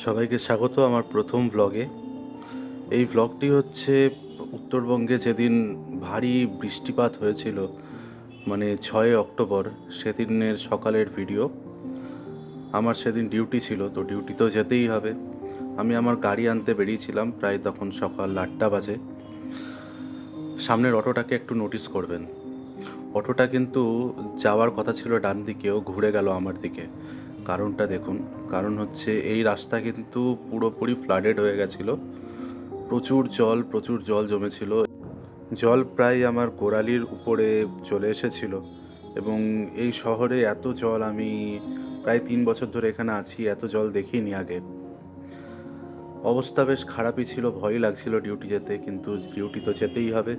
সবাইকে স্বাগত আমার প্রথম ব্লগে। এই ব্লগটি হচ্ছে উত্তরবঙ্গে যেদিন ভারী বৃষ্টিপাত হয়েছিল, মানে 6 অক্টোবর, সেদিনের সকালের ভিডিও। আমার সেদিন ডিউটি ছিল, তো ডিউটি তো যেতেই হবে। আমি আমার গাড়ি আনতে বেরিয়েছিলাম, প্রায় তখন সকাল 8টা বাজে। সামনের অটোটাকে একটু নোটিস করবেন। অটোটা কিন্তু যাওয়ার কথা ছিল ডান দিকেও, ঘুরে গেল আমার দিকে। কারণটা দেখুন। কারণ হচ্ছে এই রাস্তা কিন্তু পুরোপুরি ফ্লাডেড হয়ে গেছিলো। প্রচুর জল জমেছিল। জল প্রায় আমার গোড়ালির উপরে চলে এসেছিল। এবং এই শহরে এত জল আমি প্রায় 3 বছর ধরে এখানে আছি, এত জল দেখিনি আগে। অবস্থা বেশ খারাপই ছিল, ভয়ই লাগছিল ডিউটি যেতে, কিন্তু ডিউটি তো যেতেই হবে।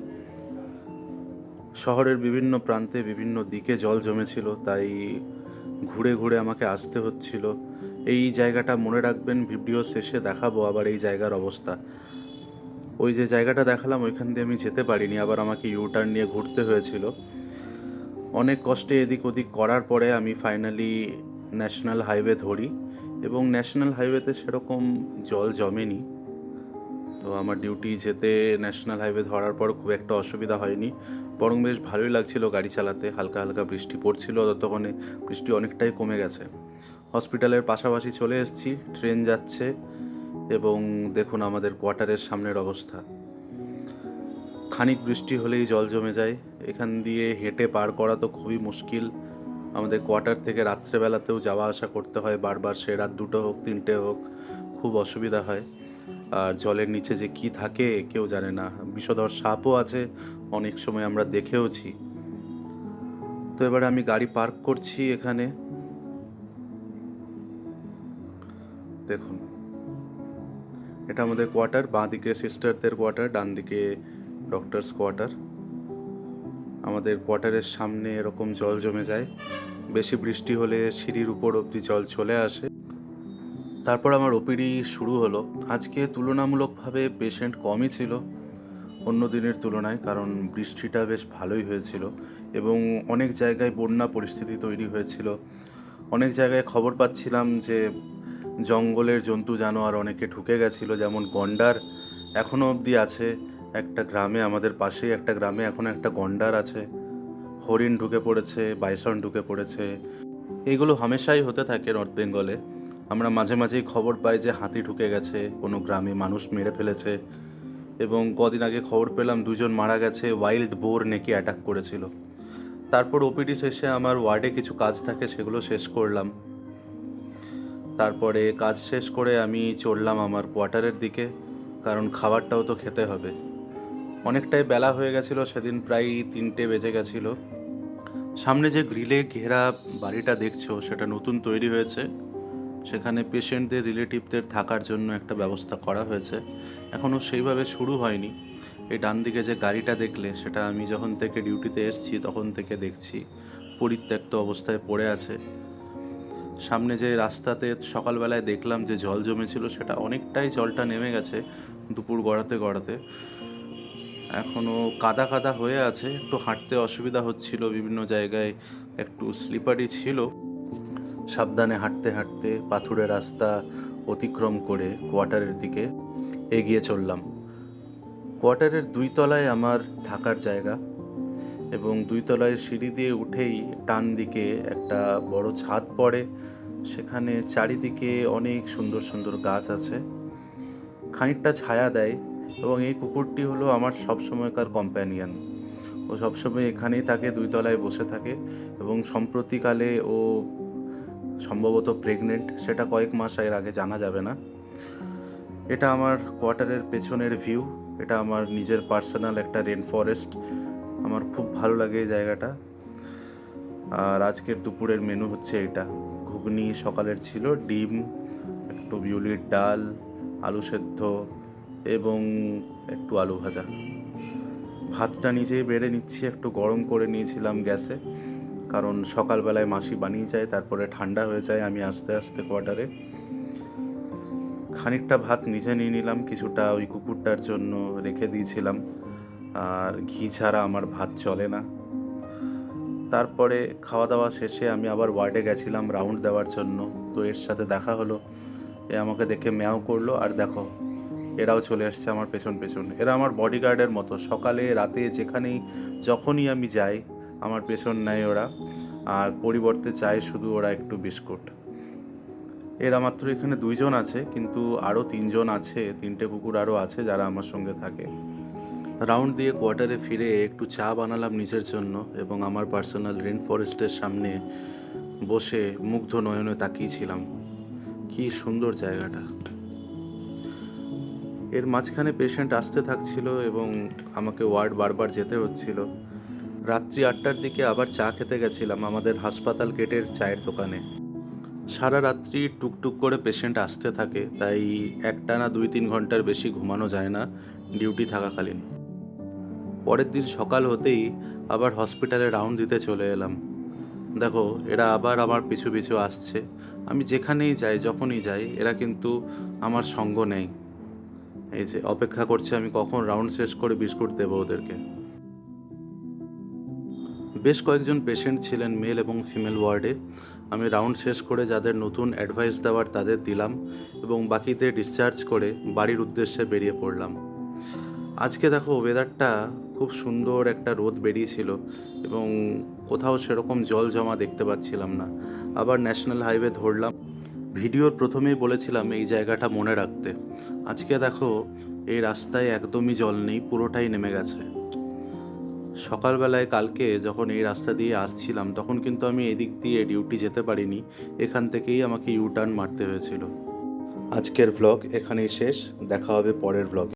শহরের বিভিন্ন প্রান্তে বিভিন্ন দিকে জল জমেছিল, তাই ঘুরে ঘুরে আমাকে আসতে হচ্ছিল। এই জায়গাটা মনে রাখবেন, ভিডিও শেষে দেখাবো আবার এই জায়গার অবস্থা। ওই যে জায়গাটা দেখালাম, ওইখান দিয়ে আমি যেতে পারিনি, আবার আমাকে ইউটার্ন নিয়ে ঘুরতে হয়েছিল। অনেক কষ্টে এদিক ওদিক করার পরে আমি ফাইনালি ন্যাশনাল হাইওয়ে ধরি, এবং ন্যাশনাল হাইওয়েতে সেরকম জল জমেনি। তো আমার ডিউটি যেতে ন্যাশনাল হাইওয়ে ধরার পর খুব একটা অসুবিধা হয়নি, বরং বেশ ভালোই লাগছিল গাড়ি চালাতে। হালকা হালকা বৃষ্টি পড়ছিল, ততক্ষণে বৃষ্টি অনেকটাই কমে গেছে। হসপিটালের পাশাপাশি চলে এসেছি, ট্রেন যাচ্ছে। এবং দেখুন আমাদের কোয়ার্টারের সামনের অবস্থা। খানিক বৃষ্টি হলেই জল জমে যায়। এখান দিয়ে হেঁটে পার করা তো খুবই মুশকিল। আমাদের কোয়ার্টার থেকে রাত্রেবেলাতেও যাওয়া আসা করতে হয় বারবার, সে রাত 2টো হোক 3টে হোক, খুব অসুবিধা হয়। আর জলের নিচে যে কি থাকে কেউ জানে না, বিষধর সাপও আছে, অনেক সময় আমরা দেখেওছি। তো এবারে আমি গাড়ি পার্ক করছি এখানে। দেখুন, এটা আমাদের কোয়ার্টার। বাঁ দিকে সিস্টারদের কোয়ার্টার, ডান দিকে ডক্টরস কোয়ার্টার। আমাদের কোয়ার্টারের সামনে এরকম জল জমে যায়। বেশি বৃষ্টি হলে সিঁড়ির উপর অবধি জল চলে আসে। তারপর আমার ওপিডি শুরু হলো। আজকে তুলনামূলকভাবে পেশেন্ট কমই ছিল অন্য দিনের তুলনায়, কারণ বৃষ্টিটা বেশ ভালোই হয়েছিল এবং অনেক জায়গায় বন্যা পরিস্থিতি তৈরি হয়েছিল। অনেক জায়গায় খবর পাচ্ছিলাম যে জঙ্গলের জন্তু জানোয়ার অনেকে ঢুকে গেছিলো, যেমন গন্ডার এখনও অবধি আছে একটা গ্রামে, আমাদের পাশেই একটা গ্রামে এখনও একটা গন্ডার আছে। হরিণ ঢুকে পড়েছে, বাইসন ঢুকে পড়েছে। এইগুলো হামেশাই হতে থাকে নর্থ বেঙ্গলে। আমরা মাঝে মাঝেই খবর পাই যে হাতি ঢুকে গেছে কোনো গ্রামে, মানুষ মেরে ফেলেছে। এবং কদিন আগে খবর পেলাম 2জন মারা গেছে, ওয়াইল্ড বোর নাকি অ্যাটাক করেছিল। তারপর ওপিডি শেষে আমার ওয়ার্ডে কিছু কাজ থাকে, সেগুলো শেষ করলাম। তারপরে কাজ শেষ করে আমি চললাম আমার কোয়ার্টারের দিকে, কারণ খাবারটাও তো খেতে হবে। অনেকটাই বেলা হয়ে গেছিলো সেদিন, প্রায় 3টে বেজে গেছিলো। সামনে যে গ্রিলে ঘেরা বাড়িটা দেখছো, সেটা নতুন তৈরি হয়েছে। সেখানে পেশেন্টদের রিলেটিভদের থাকার জন্য একটা ব্যবস্থা করা হয়েছে, এখনও সেইভাবে শুরু হয়নি। এই ডান দিকে যে গাড়িটা দেখলে, সেটা আমি যখন থেকে ডিউটিতে এসেছি তখন থেকে দেখছি পরিত্যক্ত অবস্থায় পড়ে আছে। সামনে যে রাস্তাতে সকালবেলায় দেখলাম যে জল জমেছিল, সেটা অনেকটাই জলটা নেমে গেছে দুপুর গড়াতে গড়াতে। এখনও কাদা কাদা হয়ে আছে, একটু হাঁটতে অসুবিধা হচ্ছিল, বিভিন্ন জায়গায় একটু স্লিপারি ছিল। সাবধানে হাঁটতে হাঁটতে পাথুরে রাস্তা অতিক্রম করে কোয়ার্টারের দিকে এগিয়ে চললাম। কোয়ার্টারের 2 তলায় আমার থাকার জায়গা, এবং 2 তলায় সিঁড়ি দিয়ে উঠেই ডান দিকে একটা বড় ছাদ পড়ে। সেখানে চারিদিকে অনেক সুন্দর সুন্দর গাছ আছে, খানিকটা ছায়া দেয়। এবং এই কুকুরটি হলো আমার সবসময়কার কম্প্যানিয়ন। ও সবসময় এখানেই থাকে, 2 তলায় বসে থাকে। এবং সম্প্রতিকালে ও সম্ভবত প্রেগনেন্ট, সেটা কয়েক মাস এর আগে জানা যাবে না। এটা আমার কোয়ার্টারের পেছনের ভিউ। এটা আমার নিজের পার্সোনাল একটা রেন ফরেস্ট। আমার খুব ভালো লাগে এই জায়গাটা। আর আজকের দুপুরের মেনু হচ্ছে এটা: ঘুগনি সকালের ছিল, ডিম, একটু বিউলির ডাল, আলু সেদ্ধ এবং একটু আলু ভাজা। ভাতটা নিজেই বেড়ে নিচ্ছি, একটু গরম করে নিয়েছিলাম গ্যাসে, কারণ সকালবেলায় মাসি বানিয়ে যায়, তারপরে ঠান্ডা হয়ে যায় আমি আস্তে আস্তে কোয়ার্টারে। খানিকটা ভাত নিজে নিয়ে নিলাম, কিছুটা ওই কুকুরটার জন্য রেখে দিয়েছিলাম। আর ঘি ছাড়া আমার ভাত চলে না। তারপরে খাওয়া দাওয়া শেষে আমি আবার ওয়ার্ডে গেছিলাম রাউন্ড দেওয়ার জন্য। তো এর সাথে দেখা হলো, এ আমাকে দেখে ম্যাও করলো, আর দেখো এরাও চলে আসছে আমার পেছন পেছন। এরা আমার বডিগার্ডের মতো, সকালে রাতে যেখানেই যখনই আমি যাই আমার পেছন নেয় ওরা, আর পরিবর্তে চায় শুধু ওরা একটু বিস্কুট। এরা মাত্র এখানে 2জন আছে, কিন্তু আরও 3জন আছে, 3টে কুকুর আরও আছে যারা আমার সঙ্গে থাকে। রাউন্ড দিয়ে কোয়ার্টারে ফিরে একটু চা বানালাম নিজের জন্য, এবং আমার পার্সোনাল রেন ফরেস্টের সামনে বসে মুগ্ধ নয়নে তাকিয়েছিলাম। কি সুন্দর জায়গাটা। এর মাঝখানে পেশেন্ট আসতে থাকছিল এবং আমাকে ওয়ার্ড বারবার যেতে হচ্ছিল। রাত্রি 8টার দিকে আবার চা খেতে গেছিলাম আমাদের হাসপাতাল গেটের চায়ের দোকানে। সারা রাত্রি টুকটুক করে পেশেন্ট আসতে থাকে, তাই একটানা 2-3 ঘন্টার বেশি ঘুমানো যায় না ডিউটি থাকাকালীন। পরের দিন সকাল হতেই আবার হসপিটালে রাউন্ড দিতে চলে এলাম। দেখো এরা আবার আমার পিছু পিছু আসছে। আমি যেখানেই যাই, যখনই যাই, এরা কিন্তু আমার সঙ্গ নেই। এই যে অপেক্ষা করছে আমি কখন রাউন্ড শেষ করে বিস্কুট দেবো ওদেরকে। বেশ কয়েকজন পেশেন্ট ছিলেন মেল এবং ফিমেল ওয়ার্ডে। আমি রাউন্ড শেষ করে যাদের নতুন অ্যাডভাইস দেওয়ার তাদের দিলাম, এবং বাকিদের ডিসচার্জ করে বাড়ির উদ্দেশ্যে বেরিয়ে পড়লাম। আজকে দেখো ওয়েদারটা খুব সুন্দর, একটা রোদ বেরিয়েছিল এবং কোথাও সেরকম জল জমা দেখতে পাচ্ছিলাম না। আবার ন্যাশনাল হাইওয়ে ধরলাম। ভিডিওর প্রথমেই বলেছিলাম এই জায়গাটা মনে রাখতে। আজকে দেখো এই রাস্তায় একদমই জল নেই, পুরোটাই নেমে গেছে। সকালবেলায় কালকে যখন এই রাস্তা দিয়ে আসছিলাম তখন কিন্তু আমি এদিক দিয়ে ডিউটি যেতে পারিনি, এখান থেকেই আমাকে ইউ টার্ন মারতে হয়েছিল। আজকের ভ্লগ এখানেই শেষ, দেখা হবে পরের ভ্লগে।